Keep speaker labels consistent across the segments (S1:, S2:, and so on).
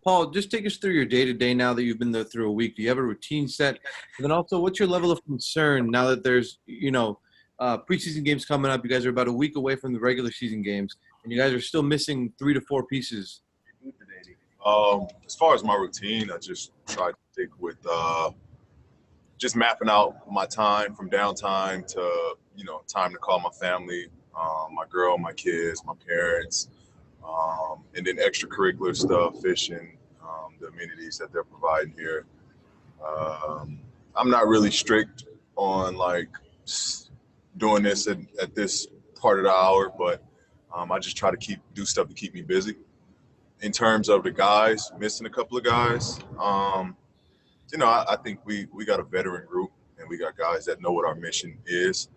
S1: Paul, just take us through your day-to-day now that you've been there through a week. Do you have a routine set? And then also, what's your level of concern now that there's, preseason games coming up? You guys are about a week away from the regular season games, and you guys are still missing 3 to 4 pieces.
S2: As far as my routine, I just try to stick with just mapping out my time from downtime to, time to call my family, my girl, my kids, my parents, and then extracurricular stuff, fishing, the amenities that they're providing here. I'm not really strict on doing this at this part of the hour, but I just try to do stuff to keep me busy. In terms of the guys, missing a couple of guys, I think we got a veteran group and we got guys that know what our mission is.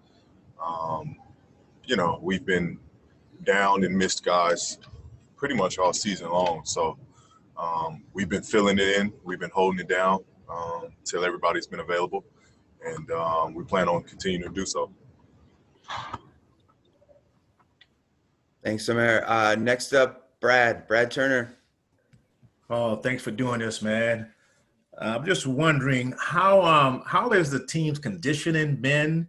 S2: We've been down and missed guys pretty much all season long. So we've been filling it in. We've been holding it down till everybody's been available. And we plan on continuing to do so.
S1: Thanks, Samir. Next up, Brad Turner.
S3: Oh, thanks for doing this, man. I'm just wondering how has the team's conditioning been,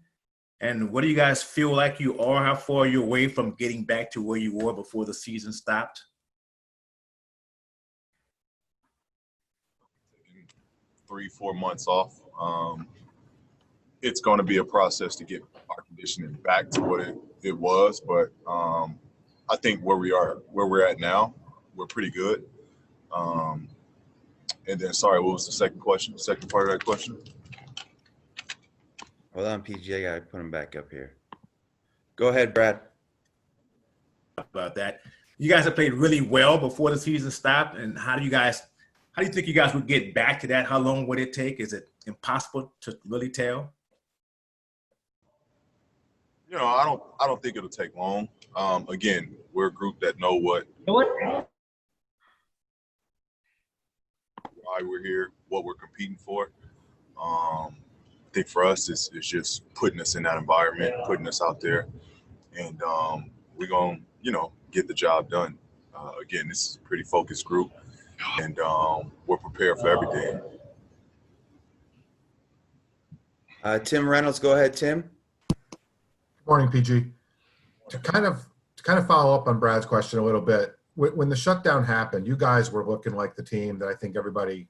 S3: and what do you guys feel like you are? How far are you away from getting back to where you were before the season stopped?
S2: 3-4 months off. It's going to be a process to get our conditioning back to what it was, but I think where we're at now, we're pretty good. And then, sorry, what was the second part of that question?
S1: Hold on, PG. I got to put him back up here. Go ahead, Brad.
S3: About that. You guys have played really well before the season stopped. And how do you think you guys would get back to that? How long would it take? Is it impossible to really tell?
S2: I don't think it'll take long. Again, we're a group that know why we're here, what we're competing for. I think for us, it's just putting us in that environment, putting us out there, and we're going to, get the job done. Again, this is a pretty focused group, and we're prepared for everything.
S1: Tim Reynolds, go ahead, Tim.
S4: Good morning, PG. To kind of follow up on Brad's question a little bit, when the shutdown happened, you guys were looking like the team that I think everybody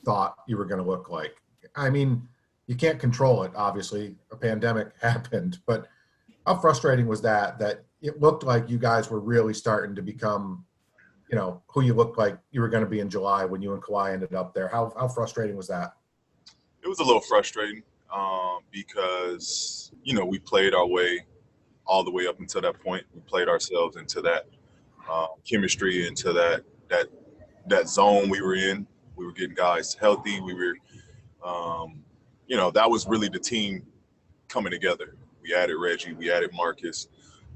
S4: thought you were going to look like. I mean, you can't control it, obviously. A pandemic happened, but how frustrating was that it looked like you guys were really starting to become, who you looked like you were going to be in July when you and Kawhi ended up there? How frustrating was that?
S2: It was a little frustrating because, we played our way all the way up until that point. We played ourselves into that chemistry, into that zone we were in. We were getting guys healthy. We were, that was really the team coming together. We added Reggie, we added Marcus,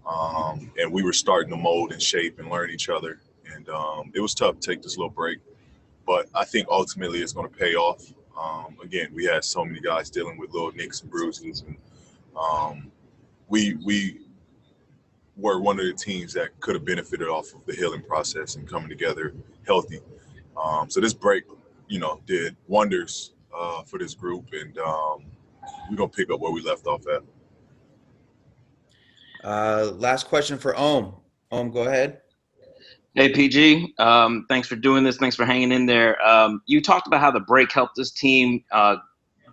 S2: and we were starting to mold and shape and learn each other. And it was tough to take this little break, but I think ultimately it's going to pay off. Again, we had so many guys dealing with little nicks and bruises, and we were one of the teams that could have benefited off of the healing process and coming together healthy. So this break, did wonders for this group, and we're going to pick up where we left off at.
S1: Last question for Ohm. Ohm, go ahead.
S5: Hey, PG. Thanks for doing this. Thanks for hanging in there. You talked about how the break helped this team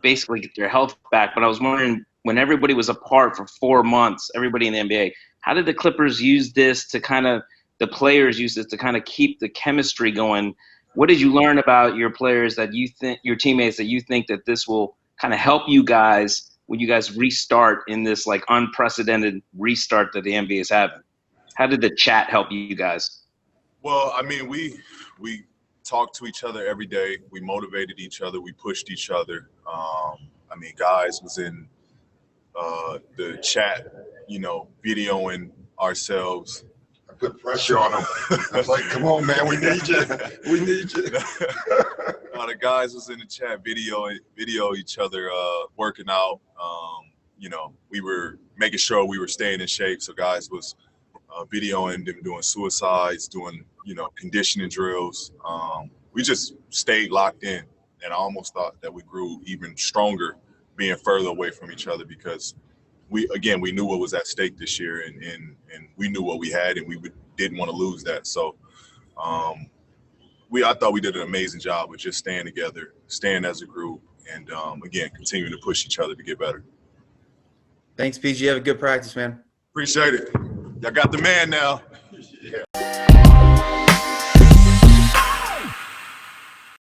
S5: basically get their health back, but I was wondering, when everybody was apart for 4 months, everybody in the NBA, how did the Clippers use this to the players use this to kind of keep the chemistry going? What did you learn about your players your teammates that you think that this will kind of help you guys when you guys restart in this unprecedented restart that the NBA is having? How did the chat help you guys?
S2: Well, I mean, we talked to each other every day. We motivated each other. We pushed each other. Guys was in the chat, videoing ourselves.
S6: I put pressure on them. I was like, come on, man, we need you. We need you.
S2: The guys was in the chat video each other working out. We were making sure we were staying in shape. So guys was videoing them doing suicides, doing, conditioning drills. we just stayed locked in. And I almost thought that we grew even stronger being further away from each other because we knew what was at stake this year and we knew what we had and we didn't want to lose that. So I thought we did an amazing job with just staying together, staying as a group, and again, continuing to push each other to get better.
S1: Thanks, PG. Have a good practice, man.
S2: Appreciate it. Y'all got the man now.